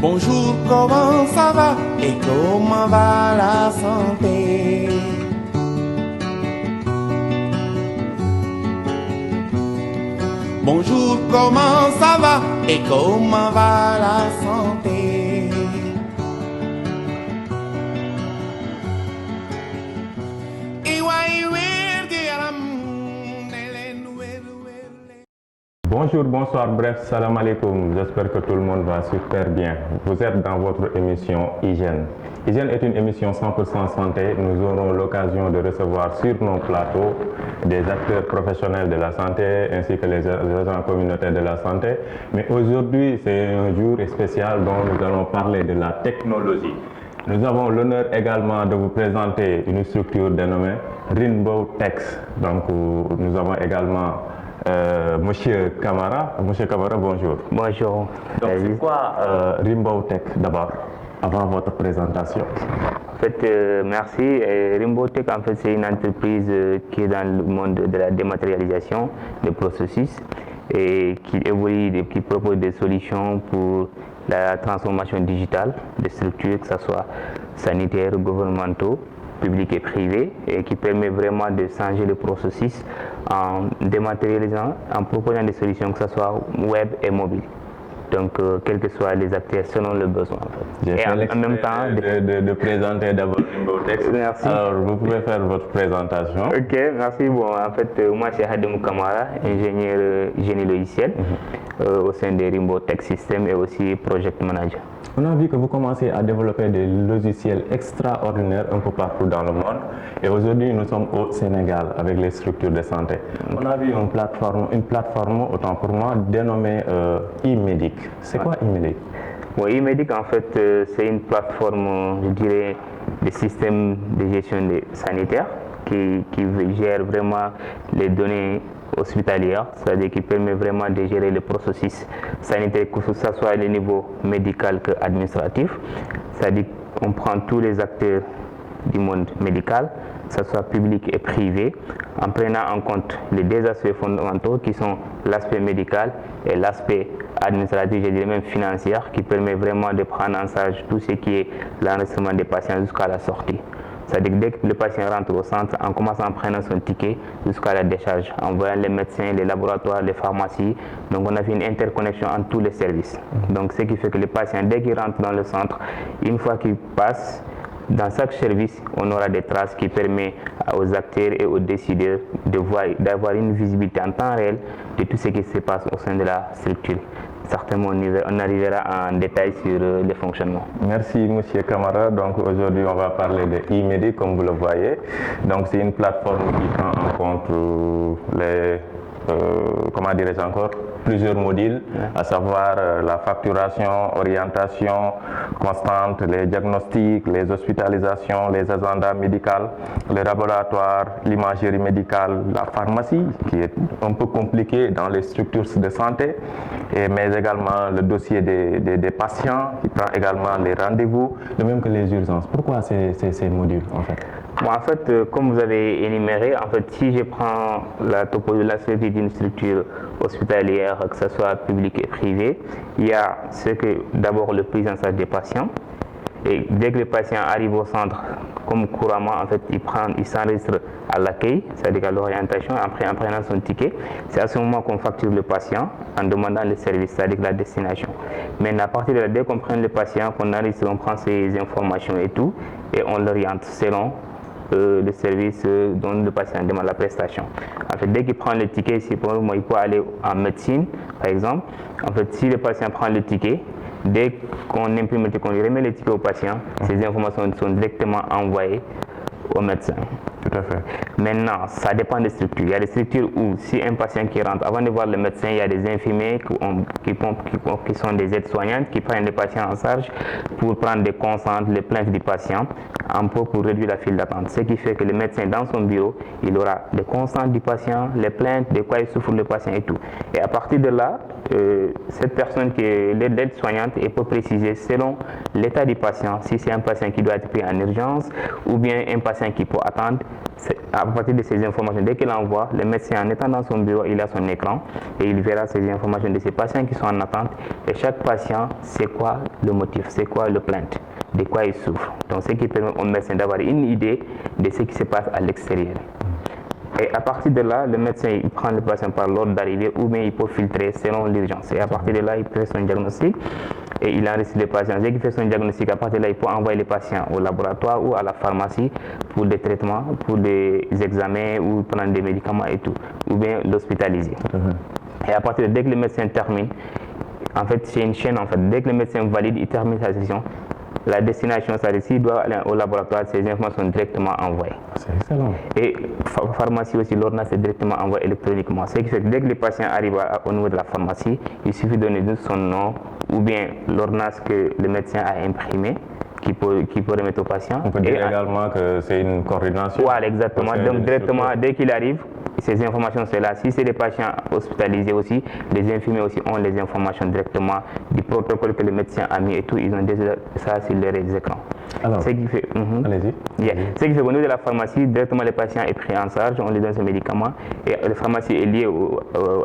Bonjour, comment ça va et comment va la santé? Bonjour, comment ça va et comment va la santé? Bonjour, bonsoir, bref, salam alaikum. J'espère que tout le monde va super bien. Vous êtes dans votre émission Hygiène. Hygiène est une émission 100% santé. Nous aurons l'occasion de recevoir sur nos plateaux des acteurs professionnels de la santé ainsi que les agents communautaires de la santé. Mais aujourd'hui, c'est un jour spécial dont nous allons parler de la technologie. Nous avons l'honneur également de vous présenter une structure dénommée Rainbow Tex. Donc, nous avons également Monsieur Camara. Monsieur Camara, bonjour. Bonjour. Donc, c'est quoi Rainbow Tech d'abord, avant votre présentation? En fait, merci. Rainbow Tech, en fait, c'est une entreprise qui est dans le monde de la dématérialisation des processus et qui évolue, qui propose des solutions pour la transformation digitale des structures, que ce soit sanitaires, gouvernementaux, publics et privés, et qui permet vraiment de changer le processus en dématérialisant, en proposant des solutions, que ce soit web et mobile. Donc, quels que soient les acteurs selon le besoin. En fait. Et en même temps, de présenter d'abord Rainbow Tech. Merci. Alors, vous pouvez faire votre présentation. Ok, merci. Bon, en fait, moi, c'est Hademou Kamara, ingénieur génie logiciel au sein des Rainbow Tech Systems et aussi project manager. On a vu que vous commencez à développer des logiciels extraordinaires un peu partout dans le monde. Et aujourd'hui, nous sommes au Sénégal avec les structures de santé. On a vu une plateforme, autant pour moi, dénommée e-Medic. C'est quoi e-Medic? Bon, e-Medic, en fait, c'est une plateforme, je dirais, de système de gestion sanitaire qui gère vraiment les données hospitalières, c'est-à-dire qui permet vraiment de gérer le processus sanitaire, que ce soit à le niveau médical que administratif, c'est-à-dire qu'on prend tous les acteurs du monde médical, que ce soit public et privé, en prenant en compte les deux aspects fondamentaux qui sont l'aspect médical et l'aspect administratif, je dirais même financier, qui permet vraiment de prendre en charge tout ce qui est l'enregistrement des patients jusqu'à la sortie. C'est-à-dire que dès que le patient rentre au centre, en commençant à prendre son ticket jusqu'à la décharge, en voyant les médecins, les laboratoires, les pharmacies. Donc on a fait une interconnexion entre tous les services. Donc ce qui fait que le patient, dès qu'il rentre dans le centre, une fois qu'il passe, dans chaque service, on aura des traces qui permettent aux acteurs et aux décideurs d'avoir une visibilité en temps réel de tout ce qui se passe au sein de la structure. Certainement, on arrivera en détail sur le fonctionnement. Merci, Monsieur Camara. Donc aujourd'hui, on va parler de e-Medic, comme vous le voyez. Donc c'est une plateforme qui prend en compte comment dirais-je encore, plusieurs modules, à savoir la facturation, orientation constante, les diagnostics, les hospitalisations, les agendas médicaux, les laboratoires, l'imagerie médicale, la pharmacie, qui est un peu compliquée dans les structures de santé, mais également le dossier des patients, qui prend également les rendez-vous, de même que les urgences. Pourquoi ces modules en fait? Bon, en fait, comme vous avez énuméré, en fait, si je prends la topologie d'une structure hospitalière, que ce soit publique et privée, il y a d'abord le prise en charge des patients. Et dès que le patient arrive au centre, comme couramment, en fait, il s'enregistre à l'accueil, c'est-à-dire à l'orientation, après en prenant son ticket. C'est à ce moment qu'on facture le patient en demandant le service, c'est-à-dire la destination. Mais à partir de là, dès qu'on prend le patient, qu'on enregistre, on prend ses informations et tout, et on l'oriente selon le service dont le patient demande la prestation. En fait, dès qu'il prend le ticket, il peut aller en médecine, par exemple. En fait, si le patient prend le ticket, dès qu'on imprime le ticket, qu'on lui remet le ticket au patient, ces informations sont directement envoyées au médecin. Tout à fait. Maintenant, ça dépend des structures. Il y a des structures où, si un patient qui rentre, avant de voir le médecin, il y a des infirmiers qui sont des aides-soignantes qui prennent les patients en charge pour prendre des constantes, les plaintes du patient, un peu pour réduire la file d'attente. Ce qui fait que le médecin, dans son bureau, il aura les constantes du patient, les plaintes, de quoi il souffre le patient et tout. Et à partir de là, cette personne qui est l'aide-soignante, elle peut préciser selon l'état du patient, si c'est un patient qui doit être pris en urgence ou bien un patient qui peut attendre. À partir de ces informations, dès qu'il envoie, le médecin en étant dans son bureau, il a son écran et il verra ces informations de ces patients qui sont en attente. Et chaque patient, c'est quoi le motif, c'est quoi le plainte, de quoi il souffre. Donc, ce qui permet au médecin d'avoir une idée de ce qui se passe à l'extérieur. Et à partir de là, le médecin il prend le patient par l'ordre d'arrivée ou bien il peut filtrer selon l'urgence. Et à partir de là, il fait son diagnostic et il enregistre les patients. Dès qu'il fait son diagnostic, à partir de là, il peut envoyer les patients au laboratoire ou à la pharmacie pour des traitements, pour des examens ou prendre des médicaments et tout, ou bien l'hospitaliser. Et à partir de dès que le médecin termine, en fait, c'est une chaîne. En fait, dès que le médecin valide, il termine sa session. La destination, c'est-à-dire s'il doit aller au laboratoire, ces informations sont directement envoyées. C'est excellent. Et pharmacie aussi, l'ordonnance est directement envoyée électroniquement. Ce qui fait que dès que les patients arrivent au niveau de la pharmacie, il suffit de donner son nom ou bien l'ordonnance que le médecin a imprimée qui peut remettre au patient. On peut dire également que c'est une coordination. Voilà, exactement. Donc directement, dès qu'il arrive, ces informations sont là. Si c'est des patients hospitalisés aussi, les infirmiers aussi ont les informations directement du protocole que le médecin a mis et tout. Ils ont déjà ça sur leurs écrans. Alors, ce qui fait, allez-y. Yeah. Ce qui fait qu'au niveau de la pharmacie, directement le patient est pris en charge, on lui donne ce médicament et la pharmacie est liée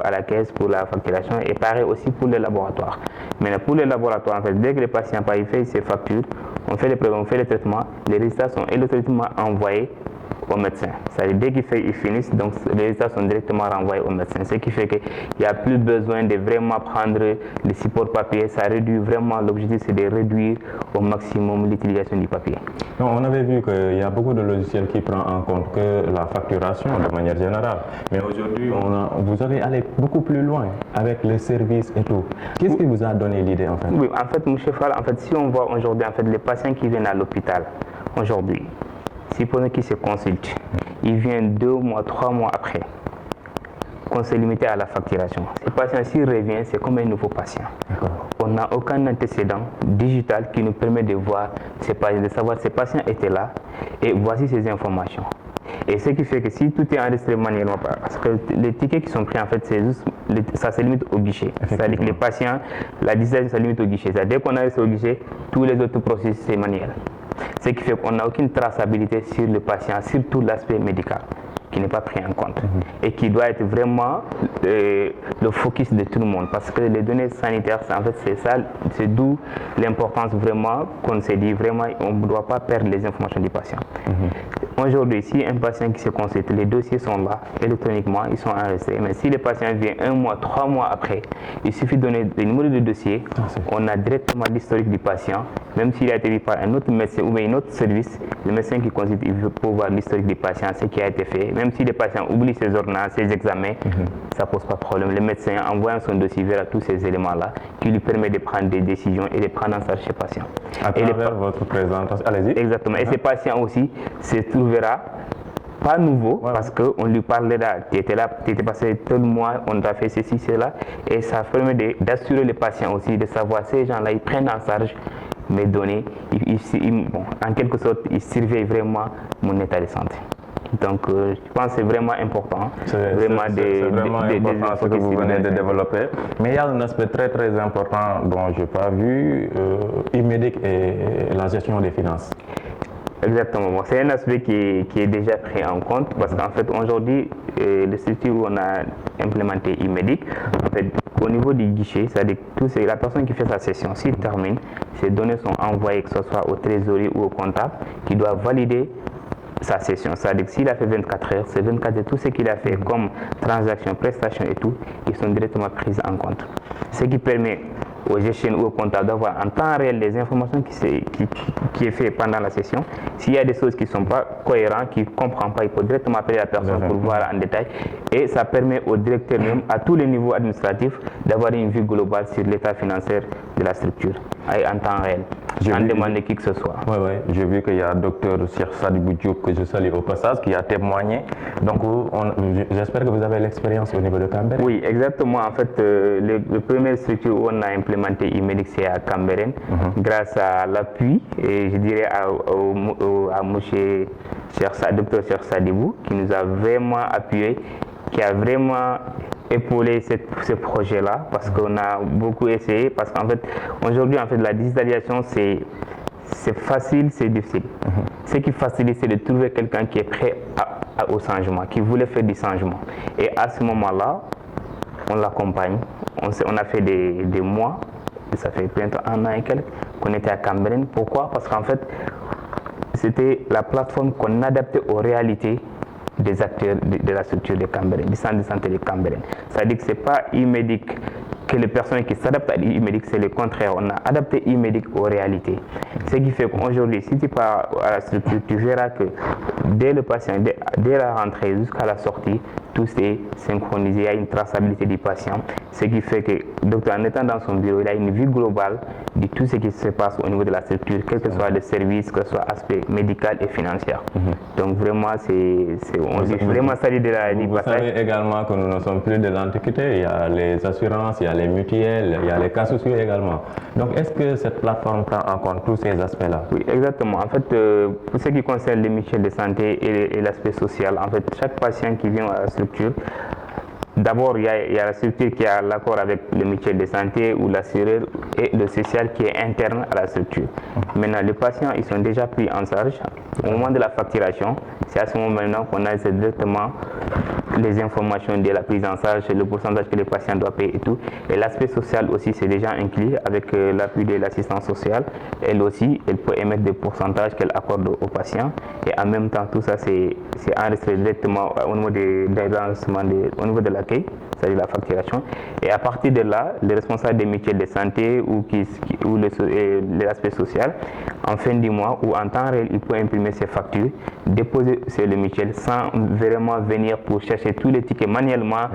à la caisse pour la facturation et pareil aussi pour le laboratoire. Maintenant, pour le laboratoire, en fait, dès que le patient fait ses factures, on fait les prélèvements, on fait les traitements, les résultats sont électroniquement envoyés au médecin. C'est-à-dire dès qu'ils finissent, donc les résultats sont directement renvoyés au médecin. Ce qui fait qu'il n'y a plus besoin de vraiment prendre les supports papier. Ça réduit vraiment, l'objectif c'est de réduire au maximum l'utilisation du papier. Non, on avait vu qu'il y a beaucoup de logiciels qui prennent en compte que la facturation de manière générale. Mais aujourd'hui, vous avez allé beaucoup plus loin avec les services et tout. Qu'est-ce qui vous a donné l'idée en fait? Oui, en fait, M. Fall, en fait, si on voit aujourd'hui en fait, les patients qui viennent à l'hôpital aujourd'hui, supposons qu'ils se consultent, ils viennent 2 mois, 3 mois après, qu'on s'est limité à la facturation. Ces patients, s'ils reviennent, c'est comme un nouveau patient. On n'a aucun antécédent digital qui nous permet de voir ces patients, de savoir ces patients étaient là et voici ces informations. Et ce qui fait que si tout est enregistré manuellement, parce que les tickets qui sont pris, en fait, c'est juste, ça se limite au guichet. C'est-à-dire que les patients, la digitalisation, ça limite au guichet. C'est-à-dire dès qu'on enregistre au guichet, tous les autres processus, c'est manuel. Ce qui fait qu'on n'a aucune traçabilité sur le patient, surtout l'aspect médical, qui n'est pas pris en compte et qui doit être vraiment le focus de tout le monde parce que les données sanitaires, en fait, c'est ça, c'est d'où l'importance vraiment qu'on s'est dit vraiment on ne doit pas perdre les informations du patient. Aujourd'hui, si un patient qui se consulte, les dossiers sont là électroniquement, ils sont enregistrés, mais si le patient vient 1 mois, 3 mois après, il suffit de donner le numéro de dossier, on a directement l'historique du patient, même s'il a été vu par un autre médecin ou un autre service, le médecin qui consulte, il veut pouvoir l'historique du patient, ce qui a été fait. Même si le patient oublie ses ordonnances, ses examens, ça ne pose pas de problème. Le médecin envoie son dossier vers tous ces éléments-là qui lui permet de prendre des décisions et de prendre en charge ses patients. À travers votre présentation, allez-y. Exactement. Et ces patients aussi se trouvera pas nouveau parce qu'on lui parlera, tu étais là, tu étais passé tout le mois, on t'a fait ceci, cela. Et ça permet d'assurer les patients aussi, de savoir ces gens-là, ils prennent en charge mes données. Bon, en quelque sorte, ils surveillent vraiment mon état de santé. Donc, je pense que c'est vraiment important. C'est vraiment important ce que vous venez de développer. Mais il y a un aspect très très important dont je n'ai pas vu, Immedic et la gestion des finances. Exactement. Bon, c'est un aspect qui est déjà pris en compte parce qu'en fait, aujourd'hui, le structure où on a implémenté Immedic, en fait, au niveau du guichet, c'est-à-dire que la personne qui fait sa session, s'il termine, ces données sont envoyées, que ce soit au trésorier ou au comptable, qui doit valider sa session. C'est-à-dire que s'il a fait 24 heures, c'est 24 heures, tout ce qu'il a fait comme transaction, prestation et tout, ils sont directement pris en compte. Ce qui permet aux gestionnaires ou aux comptables d'avoir en temps réel les informations qui est fait pendant la session. S'il y a des choses qui ne sont pas cohérentes, qui ne comprennent pas, il faut directement appeler la personne pour voir en détail. Et ça permet au directeur même, à tous les niveaux administratifs, d'avoir une vue globale sur l'état financier de la structure en temps réel, sans demander qui que ce soit. Oui, j'ai vu qu'il y a Dr Cheikh Sadibou Diop, que je salue au passage, qui a témoigné. Donc, j'espère que vous avez l'expérience au niveau de Cambérène. Oui, exactement. En fait, le premier structure où on a implémenté Immedic, c'est à Cambérène, grâce à l'appui, et je dirais à M. Dr Cheikh Sadibou, qui nous a vraiment appuyé, qui a vraiment épaulé ce projet-là, parce qu'on a beaucoup essayé, parce qu'en fait, aujourd'hui, en fait, la digitalisation, c'est facile, c'est difficile. Ce qui facilite, c'est de trouver quelqu'un qui est prêt au changement, qui voulait faire du changement. Et à ce moment-là, on l'accompagne. On a fait des mois, ça fait bientôt 1 an et quelques, qu'on était à Cambérène. Pourquoi? Parce qu'en fait, c'était la plateforme qu'on adaptait aux réalités des acteurs de la structure de Cambérène, du centre de santé de Cambérène. C'est-à-dire que ce n'est pas e-Medic que les personnes qui s'adaptent à e-Medic, c'est le contraire. On a adapté e-Medic aux réalités. Ce qui fait qu'aujourd'hui, si tu pars à la structure, tu verras que dès le patient, dès la rentrée jusqu'à la sortie, tout est synchronisé, il y a une traçabilité du patient. Ce qui fait que le docteur, en étant dans son bureau, il a une vue globale de tout ce qui se passe au niveau de la structure, quel que soit le service, que ce soit aspect médical et financier. Donc vraiment, on dit vraiment saluer de la Vous savez également que nous ne sommes plus de l'Antiquité, il y a les assurances, il y a les mutuelles, il y a les cas sociaux également. Donc est-ce que cette plateforme prend en compte tous ces aspects-là? Oui, exactement. En fait, pour ce qui concerne les mutuelles de santé et l'aspect social, en fait, chaque patient qui vient à la structure, d'abord, il y a la structure qui a l'accord avec le mutuelle de santé ou l'assureur et le social qui est interne à la structure. Maintenant, les patients, ils sont déjà pris en charge. Au moment de la facturation, c'est à ce moment-là qu'on a directement les informations de la prise en charge, le pourcentage que les patients doivent payer et tout. Et l'aspect social aussi, c'est déjà inclus avec l'appui de l'assistance sociale. Elle aussi, elle peut émettre des pourcentages qu'elle accorde aux patients. Et en même temps, tout ça, c'est enregistré directement au niveau au niveau de l'accueil, c'est-à-dire la facturation. Et à partir de là, le responsable des mutuelles de santé ou l'aspect social, en fin du mois ou en temps réel, il peut imprimer ses factures, déposer sur le mutuelle sans vraiment venir pour chercher tous les tickets manuellement,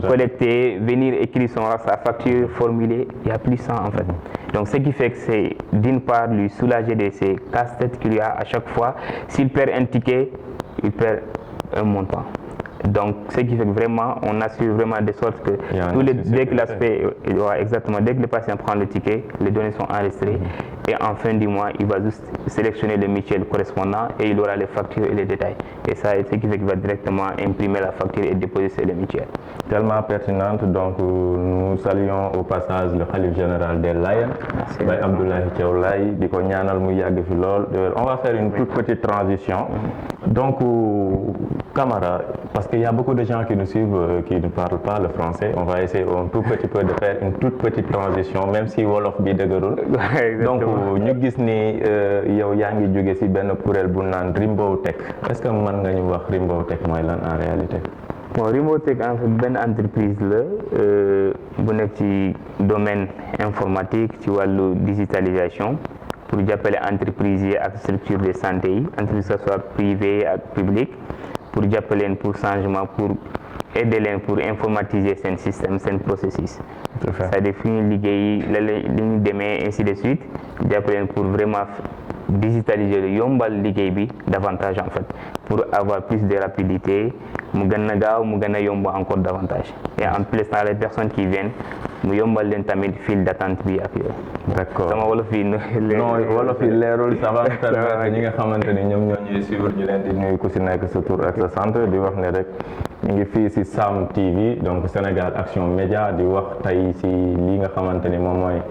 collecter, venir écrire sa facture, formuler. Il n'y a plus ça en fait. Donc ce qui fait que c'est d'une part lui soulager de ces casse-têtes qu'il y a à chaque fois. S'il perd un ticket, il perd un montant. Donc, ce qui fait que vraiment, on assure vraiment de sorte que dès que le patient prend le ticket, les données sont enregistrées et en fin du mois, il va juste sélectionner le mutuel correspondant et il aura les factures et les détails. Et ça, c'est ce qui fait qu'il va directement imprimer la facture et déposer sur le mutuel. Tellement pertinente, donc nous saluons au passage le khalife général des Layènes, Baye Abdoulaye Thiaw Laye, di ko ñaanal mu yàgg fi lool. On va faire une toute petite transition. Donc, Camara, parce qu'il y a beaucoup de gens qui nous suivent qui ne parlent pas le français, on va essayer un tout petit peu de faire une toute petite transition, même si wolof bi dëgërul. Donc ñu gis ni yow yaa ngi jóge ci benn kuréel bu naan Rimbow Tech. Est-ce que mën nga ñu wax Rimbow Tech mooy lan en réalité? Bon, Rimbow Tech en fait benn entreprise la bu nekk ci domaine informatique ci wàllu digitalisation pour jàppale entreprise yi ak structure de santé yi, entreprise que ce soit privé ak public, pour jàppale leen pour changement, pour aider leen pour informatiser seen système, seen processus. C'est-à-dire fi ñu liggéey li ñu demee ainsi de suite jàppale leen pour vraiment digitaliser yombal liggéey bi davantage en fait pour avoir plus de rapidité, mu gën a gaaw mu gën a yomb encore davantage. Et en plus dans les personnes qui viennent mu yombal leen tamit file d'attente bi ak yooyu. D'accord sama wolof yi non wolof yi leerul ça va me permettre ñi nga xamante ni ñoom ñoo ñuy suivre ñu leen di nuyu ku si nekk sa tur ak sa sant di wax ne rek ñu ngi fii si Sam TV donc Sénégal Action Média di wax tey si li nga xamante ni moom mooy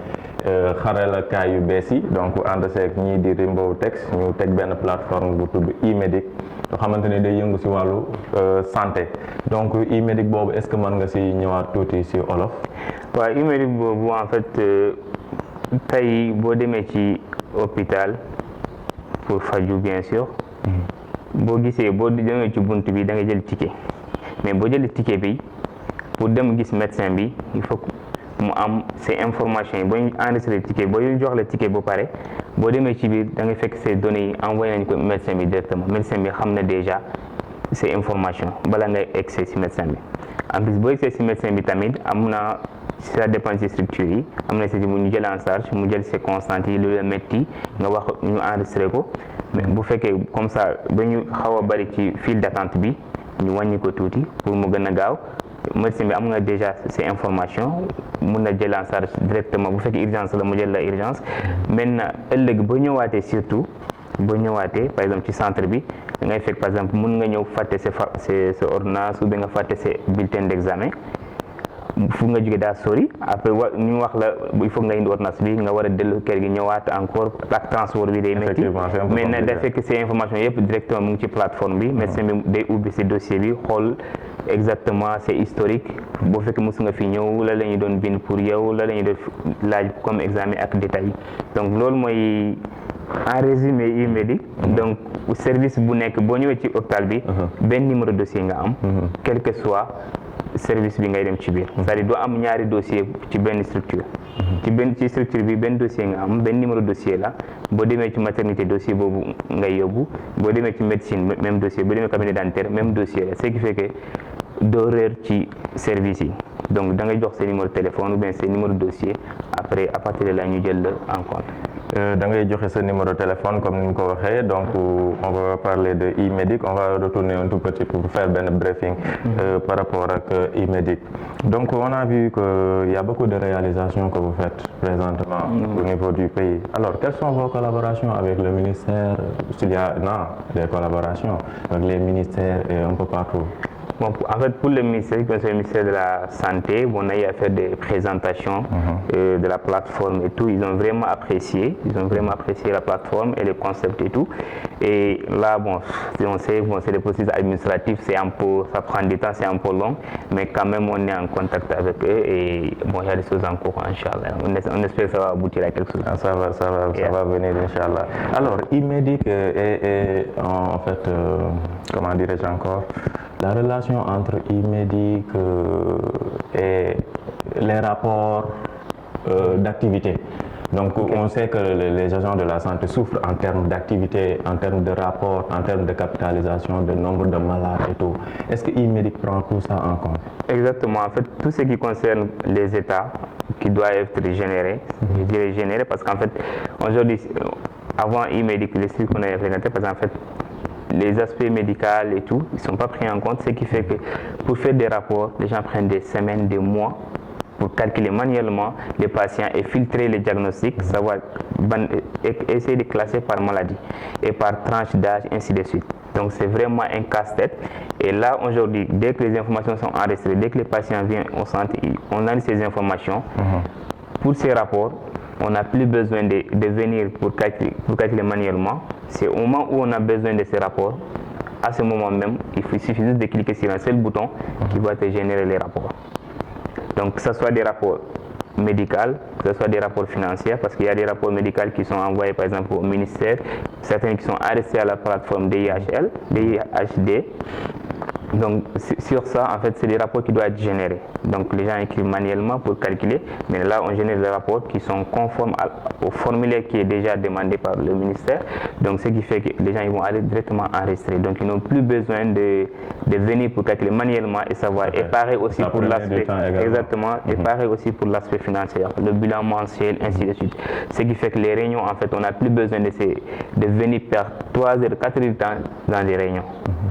xaralakaay yu bees yi donc ànd seeg ñii di Rimbow Tech ñu teg benn plateforme bu tudd e-Medic yoo xamante ni day yëngu si wàllu santé donc e-Medic boobu est-ce que mën nga si ñëwaat tuuti si olof? waaw e-Medic boobu en fait tey boo demee ci hôpital pour faju bien sûr boo gisee boo demee ci bunt bi da nga jël ticket mais boo jëlee ticket bi pour dem gis médecin bi il faut mu am ces informations yi boo ñu enregistré ticket boo ñu jox la ticket ba pare boo demee ci biir da nga fekk ces données yi envoyé nañu ko médecin bi directement médecin bi xam na déjà ces informations bala ngay accès ci médecin bi en plus boo accès ci médecin bi tamit am na ça dépend ci structure yi am na si mu ñu jël en charge mu jël ses constantes yi lu la métti nga wax ñu enregistré ko mais bu fekkee comme ça ba ñu xaw a bari ci file d'attente bi ñu wàññi ko tuuti pour mu gën a gaaw médecin bi am nga déjà ces informations mun na jël en charge directement bu fekkee urgence la mu jël la urgence maintenant ëllëg ba ñëwaatee surtout boo ñëwaatee par exemple ci centre bi da ngay fekk par exemple mun nga ñëw fàtte sa ordonnance ou bien nga fàtte sa bulletin d'examen fu nga jóge daa sori après ñu wax la il faut nga indi ordonnance bi nga war a dellu kër gi ñëwaat encore ak transport bi day métti mais na da fekk ces informations yëpp directement mu ngi ci plateforme bi médecin bi day ubbi si dossier bi xool exactement c'est historique boo fekk mos nga fi ñëw la ñu doon bind pour yow la ñu def laaj comme examen ak détail donc loolu mooy en résumé e-Medic donc service bu nekk boo ñëwee ci hôpital bi benn numéro dossier nga am quel que soit service bi ngay dem ci biir c'est-à-dire doo am ñaari dossier ci benn structure ci structure bi benn dossier nga am benn numéro dossier la boo demee ci maternité dossier boobu ngay yóbbu boo demee ci médecine même dossier boo demee cabinet dentaire même dossier la ce qui fait que doo réer ci service yi donc da ngay jox sa numéro téléphone ou bien sa numéro dossier après à partir de là ñu jël la en compte. Da ngay joxe sa numéro de téléphone comme ni ñu ko waxee donc on va parler de e-Medic on va retourner un tout petit pour faire benn briefing par rapport ak e-Medic donc on a vu que y a beaucoup de réalisations que vous faites présentement au niveau du pays alors quelles sont vos collaborations avec le ministère s'il y a des collaborations avec les ministères et un peu partout. Bon, en fait, pour le ministère de la Santé, on a eu à faire des présentations de la plateforme et tout. Ils ont vraiment apprécié la plateforme et le concept et tout. Et là, bon, on sait, c'est des processus administratifs, ça prend du temps, c'est un peu long, mais quand même, on est en contact avec eux et bon, il y a des choses en cours, Inch'Allah. On espère que ça va aboutir à quelque chose. Ça va venir, Inch'Allah. Alors, e-Medic est en fait, comment dirais-je encore, la relation entre e-Medic et les rapports d'activité. Donc on sait que les agents de la santé souffrent en termes d'activité, en termes de rapports, en termes de capitalisation, de nombre de malades et tout. Est-ce que e-Medic prend tout ça en compte? Exactement. En fait, tout ce qui concerne les états qui doivent être générés, je dirais générés parce qu'en fait, aujourd'hui, avant e-Medic, les sites qu'on avait présentés, parce qu'en fait, les aspects médicaux et tout, ils ne sont pas pris en compte, ce qui fait que pour faire des rapports, les gens prennent des semaines, des mois pour calculer manuellement les patients et filtrer les diagnostics, savoir essayer de classer par maladie et par tranche d'âge, ainsi de suite. Donc c'est vraiment un casse-tête. Et là aujourd'hui, dès que les informations sont enregistrées, dès que les patients viennent au centre, on a ces informations. Pour ces rapports, on n'a plus besoin de venir pour calculer manuellement. C'est au moment où on a besoin de ces rapports, à ce moment même, il suffit juste de cliquer sur un seul bouton qui va te générer les rapports. Donc que ce soit des rapports médicaux, que ce soit des rapports financiers, parce qu'il y a des rapports médicaux qui sont envoyés par exemple au ministère, certains qui sont arrêtés à la plateforme DIHD. Donc sur ça, en fait, c'est des rapports qui doivent être générés. Donc les gens écrivent manuellement pour calculer, mais là on génère des rapports qui sont conformes au formulaire qui est déjà demandé par le ministère. Donc ce qui fait que les gens ils vont aller directement enregistrer. Donc ils n'ont plus besoin de venir pour calculer manuellement et savoir. Et pareil aussi pour l'aspect exactement. Et pareil aussi pour l'aspect financier, le bilan mensuel, ainsi de suite. Ce qui fait que les réunions, en fait, on n'a plus besoin de venir perdre 3 heures, 4 heures de temps dans les réunions.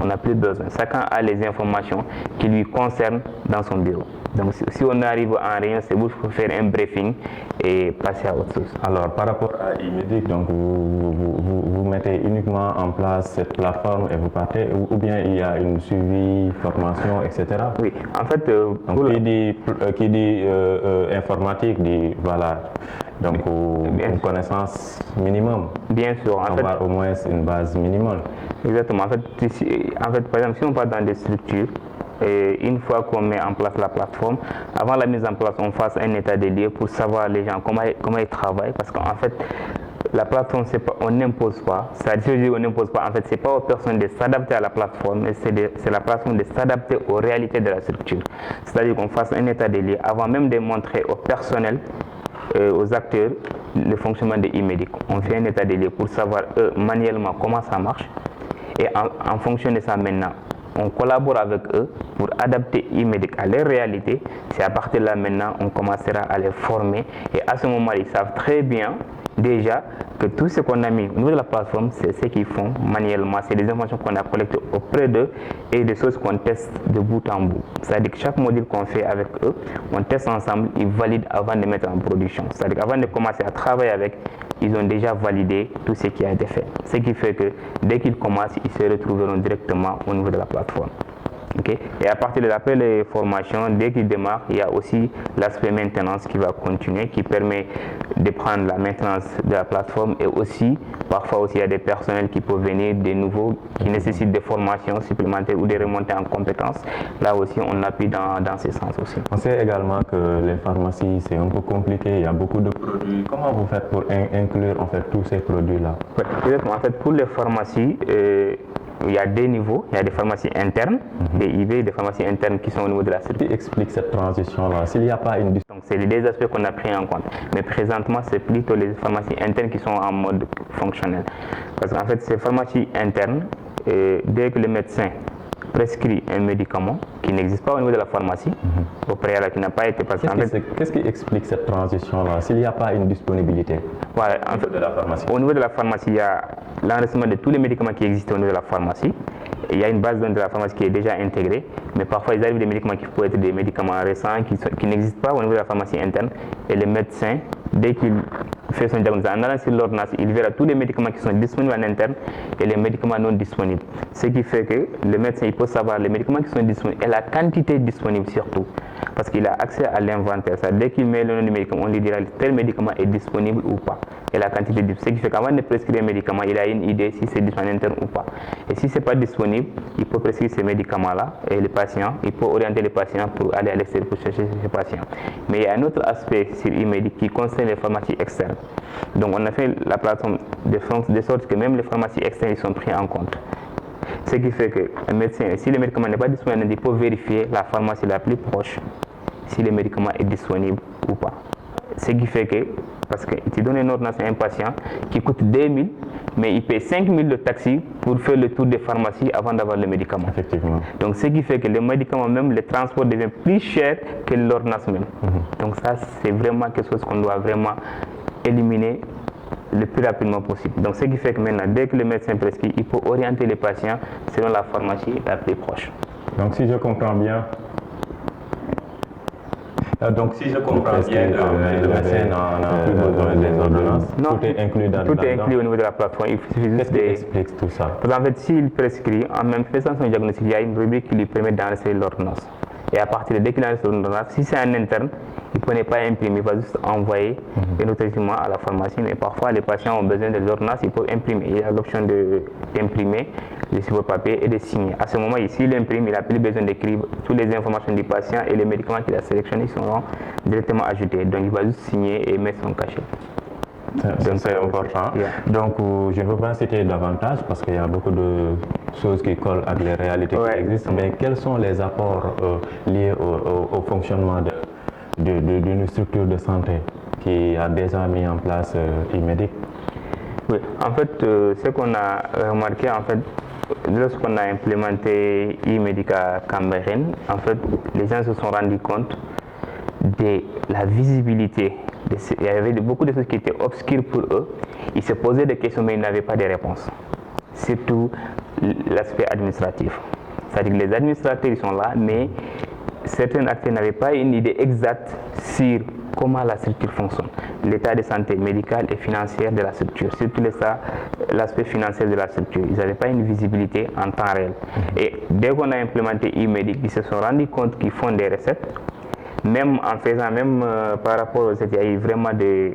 On n'a plus besoin. Chacun a les informations qui lui concernent dans son bureau. Donc si on arrive en réunion, c'est vous pour faire un briefing et passer à autre chose. Alors par rapport à e-Medic, donc vous mettez uniquement en place cette plateforme et vous partez, ou bien il y a une suivi, formation, etc. Oui, en fait, donc, qui dit informatique dit voilà. Donc une connaissance minimum. Bien sûr. Avoir au moins une base minimale. Exactement. En fait, par exemple, si on part dans des structures, et une fois qu'on met en place la plateforme, avant la mise en place, on fasse un état des lieux pour savoir les gens comment ils travaillent, parce qu'en fait, la plateforme, on n'impose pas. C'est-à-dire on n'impose pas. En fait, c'est pas aux personnes de s'adapter à la plateforme, mais c'est la plateforme de s'adapter aux réalités de la structure. C'est-à-dire qu'on fasse un état des lieux avant même de montrer au personnel, aux acteurs, le fonctionnement de e-Medic. On fait un état des lieux pour savoir manuellement comment ça marche. Et en fonction de ça maintenant, on collabore avec eux pour adapter e-Medic à leur réalité. C'est à partir de là maintenant, on commencera à les former. Et à ce moment, ils savent très bien déjà que tout ce qu'on a mis au niveau de la plateforme, c'est ce qu'ils font manuellement. C'est des informations qu'on a collectées auprès d'eux et des choses qu'on teste de bout en bout. C'est-à-dire que chaque module qu'on fait avec eux, on teste ensemble, ils valident avant de mettre en production. C'est-à-dire qu'avant de commencer à travailler avec, ils ont déjà validé tout ce qui a été fait. Ce qui fait que dès qu'ils commencent, ils se retrouveront directement au niveau de la plateforme. Okay. Et à partir de après les formations, dès qu'il démarre, il y a aussi l'aspect maintenance qui va continuer, qui permet de prendre la maintenance de la plateforme et aussi, parfois aussi, il y a des personnels qui peuvent venir, des nouveaux, qui nécessitent des formations supplémentaires ou des remontées en compétences. Là aussi, on appuie dans ce sens aussi. On sait également que les pharmacies, c'est un peu compliqué, il y a beaucoup de produits. Comment vous faites pour inclure en fait tous ces produits-là? En fait, pour les pharmacies, il y a des niveaux, il y a des pharmacies internes, des IV, des pharmacies internes qui sont au niveau de la sécurité. Qui explique cette transition-là? S'il n'y a pas une... Donc c'est des aspects qu'on a pris en compte. Mais présentement, c'est plutôt les pharmacies internes qui sont en mode fonctionnel. Parce qu'en fait, ces pharmacies internes, dès que le médecin prescrit un médicament qui n'existe pas au niveau de la pharmacie, au préalable qui n'a pas été passé. Qu'est-ce qui explique cette transition-là? S'il n'y a pas une disponibilité voilà, en fait, de la pharmacie. Au niveau de la pharmacie, il y a l'enregistrement de tous les médicaments qui existent au niveau de la pharmacie. Et il y a une base de données de la pharmacie qui est déjà intégrée, mais parfois il arrive des médicaments qui peuvent être des médicaments récents qui n'existent pas au niveau de la pharmacie interne. Et le médecin, dès qu'il fait son diagnostic, en allant sur l'ordonnance, il verra tous les médicaments qui sont disponibles en interne et les médicaments non disponibles. Ce qui fait que le médecin il peut savoir les médicaments qui sont disponibles et la quantité disponible surtout. Parce qu'il a accès à l'inventaire. Dès qu'il met le nom du médicament, on lui dira tel médicament est disponible ou pas. Et la quantité disponible. Ce qui fait qu'avant de prescrire un médicament, il a une idée si c'est disponible en interne ou pas. Et si ce n'est pas disponible, il peut prescrire ces médicaments-là et le patient, il peut orienter les patients pour aller à l'extérieur pour chercher ces patients. Mais il y a un autre aspect sur e-médic qui concerne les pharmacies externes. Donc on a fait la plateforme de sorte que même les pharmacies externes ils sont pris en compte. Ce qui fait que le médecin, si le médicament n'est pas disponible, il peut vérifier la pharmacie la plus proche si le médicament est disponible ou pas. Ce qui fait que, parce que tu donnes une ordonnance à un patient qui coûte 2000, mais il paie 5000 de taxi pour faire le tour des pharmacies avant d'avoir le médicament. Effectivement. Donc ce qui fait que le médicament même, le transport devient plus cher que l'ordonnance même. Donc ça, c'est vraiment quelque chose qu'on doit vraiment éliminer le plus rapidement possible. Donc ce qui fait que maintenant, dès que le médecin prescrit, il peut orienter les patients selon la pharmacie la plus proche. Donc si je comprends bien, le médecin n'a plus besoin des ordonnances. Non, tout est inclus dans tout est inclus au niveau de la plateforme. Il suffit Qu'est-ce qui explique tout ça? Parce qu'en fait, s'il prescrit, en même faisant son diagnostic, il y a une rubrique qui lui permet d'enregistrer l'ordonnance. Et à partir de dès qu'il enregistre l'ordonnance, si c'est un interne, il ne peut pas imprimer, il va juste envoyer un document à la pharmacie. Mais parfois, les patients ont besoin de l'ordonnance, ils peuvent imprimer. Il y a l'option d'imprimer le support papier et de signer. À ce moment, s'il imprime, il n'a plus besoin d'écrire toutes les informations du patient et les médicaments qu'il a sélectionnés seront directement ajoutés. Donc, il va juste signer et mettre son cachet. C'est important. Yeah. Donc, je ne veux pas citer davantage parce qu'il y a beaucoup de choses qui collent avec les réalités qui existent. Mais quels sont les apports liés au fonctionnement d'une structure de santé qui a déjà mis en place e-médic? Oui, en fait, ce qu'on a remarqué, en fait, lorsqu'on a implémenté e-médic à Cambérène, en fait, les gens se sont rendus compte de la visibilité. Il y avait beaucoup de choses qui étaient obscures pour eux. Ils se posaient des questions, mais ils n'avaient pas de réponse. Surtout l'aspect administratif. C'est-à-dire que les administrateurs, ils sont là, mais certains acteurs n'avaient pas une idée exacte sur comment la structure fonctionne, l'état de santé médicale et financière de la structure, surtout l'aspect financier de la structure. Ils n'avaient pas une visibilité en temps réel. Et dès qu'on a implémenté e-médic, ils se sont rendus compte qu'ils font des recettes. Même en faisant, par rapport aux recettes, il y a eu vraiment des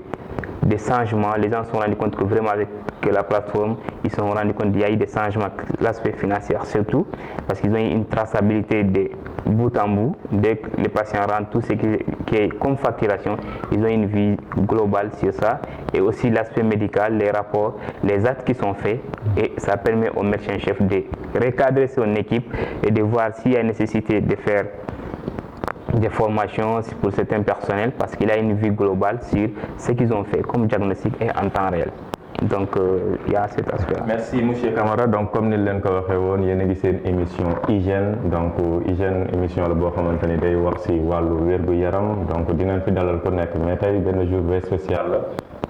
changements. Les gens se sont rendus compte que vraiment avec la plateforme, ils se sont rendus compte qu'il y a eu des changements, l'aspect financier surtout, parce qu'ils ont eu une traçabilité de bout en bout. Dès que les patients rentrent, tout ce qui est comme facturation, ils ont une vue globale sur ça. Et aussi l'aspect médical, les rapports, les actes qui sont faits. Et ça permet au médecin-chef de recadrer son équipe et de voir s'il y a nécessité de faire des formations pour certains personnels parce qu'il a une vue globale sur ce qu'ils ont fait comme diagnostic et en temps réel. Donc il y a cet aspect-là. Merci monsieur Camara. Donc comme ni leen ko waxee woon yéen a ngi seen émission hygiène donc hygiène émission la boo xamante ni day wax si wàllu wér-gu-yaram donc dinañ fi dalal ku nekk mais tey benn journée spéciale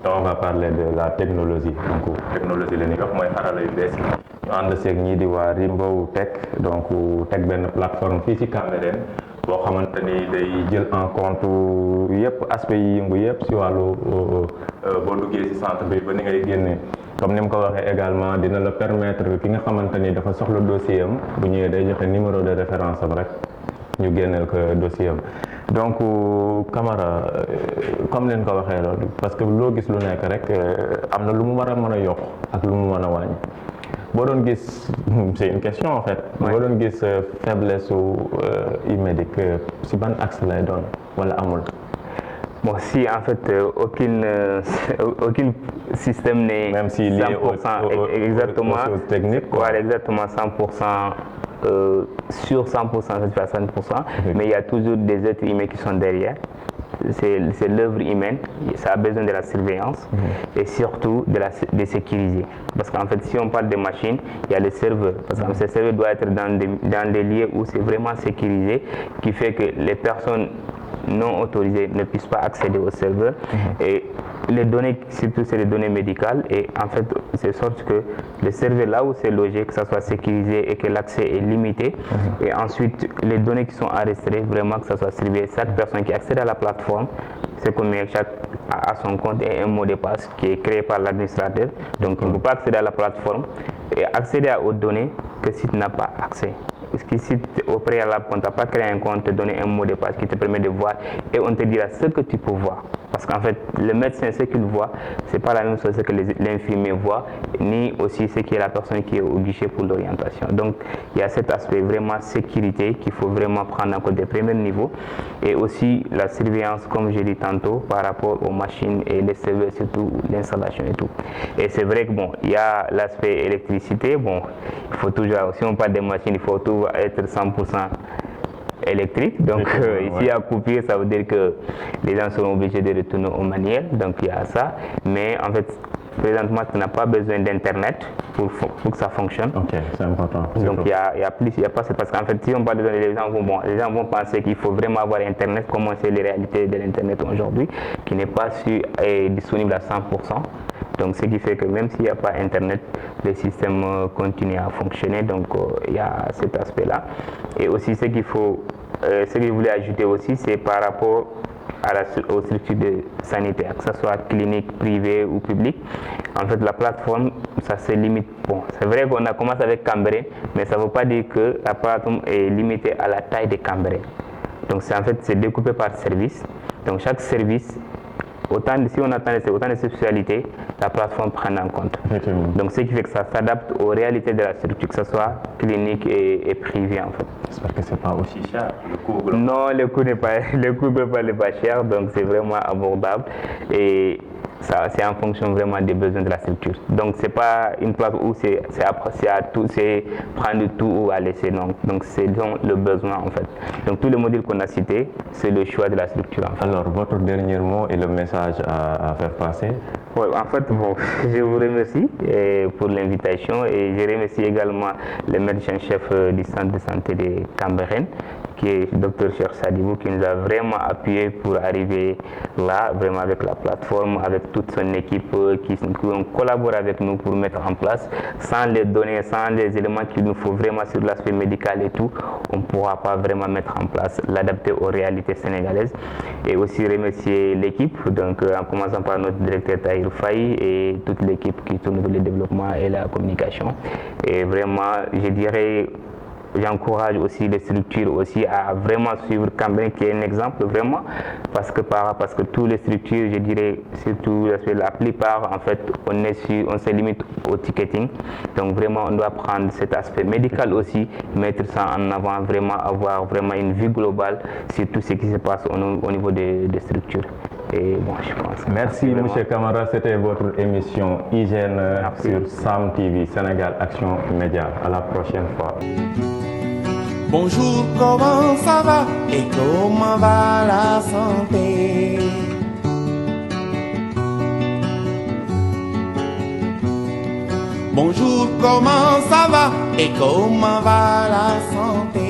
la on va parler de la technologie donc technologie la ñuy wax mooy xarala yu bees ñu ànd seeg ñii di waa Rimbow Tech donc teg benn plateforme fii ci Cambérène boo xamante ni day jël en compte yëpp aspect yi yëngu yëpp si wàllu boo duggee si centre bi ba ni ngay génne comme ni mu ko waxee également dina la permettre ki nga xamante ni dafa soxla dossier am bu ñëwee day joxe numéro de référence am rek ñu génneel ko dossier am donc Camara comme leen ko waxee loolu parce que loo gis lu nekk rek am na lu mu war a mën a yokk ak lu mu mën a wàññi boo doon gis c'est une question en fait boo doon gis faiblesse su e-médic si ban axe lay doon wala amul. Bon, si en fait aucun système n'est même si 100% exactement aux techniques, voilà, exactement 100% sur 100%, c'est pas 100%, mais il y a toujours des êtres humains qui sont derrière. C'est l'œuvre humaine, ça a besoin de la surveillance et surtout de sécuriser. Parce qu'en fait, si on parle des machines, il y a les serveurs. Parce que ces serveurs doivent être dans des lieux où c'est vraiment sécurisé, qui fait que les personnes non autorisées ne puissent pas accéder au serveur. Et les données, surtout c'est les données médicales, et en fait, c'est sorte que le serveur là où c'est logé, que ça soit sécurisé et que l'accès est limité. Et ensuite, les données qui sont enregistrées, vraiment que ça soit surveillé. Chaque personne qui accède à la plateforme, c'est comme chaque à son compte et un mot de passe qui est créé par l'administrateur. Donc, on ne peut pas accéder à la plateforme et accéder aux données que si tu n'as pas accès. Parce que si au préalable, on ne t'a pas créé un compte, te donner un mot de passe qui te permet de voir et on te dira ce que tu peux voir. Parce qu'en fait, le médecin, ce qu'il voit, ce n'est pas la même chose que l'infirmier voit, ni aussi ce qui est la personne qui est au guichet pour l'orientation. Donc, il y a cet aspect vraiment sécurité qu'il faut vraiment prendre en compte des premiers niveaux. Et aussi la surveillance, comme je l'ai dit tantôt, par rapport aux machines et les serveurs, surtout l'installation et tout. Et c'est vrai que bon, il y a l'aspect électricité. Bon, il faut toujours, si on parle des machines, il faut toujours être 100% électrique. Donc ici, il y a coupure, ça veut dire que les gens seront obligés de retourner au manuel. Donc il y a ça. Mais en fait, présentement, tu n'as pas besoin d'Internet pour que ça fonctionne. Ok, c'est important. Donc il y a pas, c'est parce qu'en fait, si on parle de données, les gens vont penser qu'il faut vraiment avoir Internet, comment c'est les réalités de l'Internet aujourd'hui, qui n'est pas disponible à 100%. Donc ce qui fait que même s'il n'y a pas Internet, le système continue à fonctionner. Donc il y a cet aspect-là. Et aussi ce que je voulais ajouter aussi, c'est par rapport aux structures sanitaires, que ce soit clinique, privée ou publique. En fait, la plateforme, ça se limite. Bon, c'est vrai qu'on a commencé avec Cambérène, mais ça ne veut pas dire que la plateforme est limitée à la taille de Cambérène. Donc c'est découpé par service. Donc chaque service, si on attend autant de spécialités, la plateforme prend en compte. Donc ce qui fait que ça s'adapte aux réalités de la structure, que ce soit clinique et privée en fait. J'espère que c'est pas aussi cher. Non, le coût n'est pas cher, donc c'est vraiment abordable et c'est en fonction vraiment des besoins de la structure. Donc c'est pas une plateforme où c'est prendre tout ou à laisser, non. Donc c'est le besoin en fait. Donc tous les modules qu'on a cités, c'est le choix de la structure en fait. Alors votre dernier mot et le message à faire passer? Oui, en fait, bon, je vous remercie pour l'invitation et je remercie également le médecin-chef du centre de santé de Cambérène, qui est Dr Cheikh Sadibou, qui nous a vraiment appuyé pour arriver là, vraiment avec la plateforme, avec toute son équipe qui ont collaboré avec nous pour mettre en place. Sans les données, sans les éléments qu'il nous faut vraiment sur l'aspect médical et tout, on ne pourra pas vraiment mettre en place, l'adapter aux réalités sénégalaises. Et aussi remercier l'équipe, donc en commençant par notre directeur Tahir Faye et toute l'équipe qui tourne dans le développement et la communication. Et vraiment, je dirais, j'encourage aussi les structures aussi à vraiment suivre Cambérène qui est un exemple vraiment parce que toutes les structures, je dirais surtout la plupart en fait on se limite au ticketing. Donc vraiment on doit prendre cet aspect médical aussi, mettre ça en avant, vraiment avoir vraiment une vue globale sur tout ce qui se passe au niveau des structures. Et bon, je pense. Merci M. Camara, c'était votre émission Hygiène sur Sam TV, Sénégal Action Média. À la prochaine fois. Bonjour, comment ça va et comment va la santé? Bonjour, comment ça va et comment va la santé?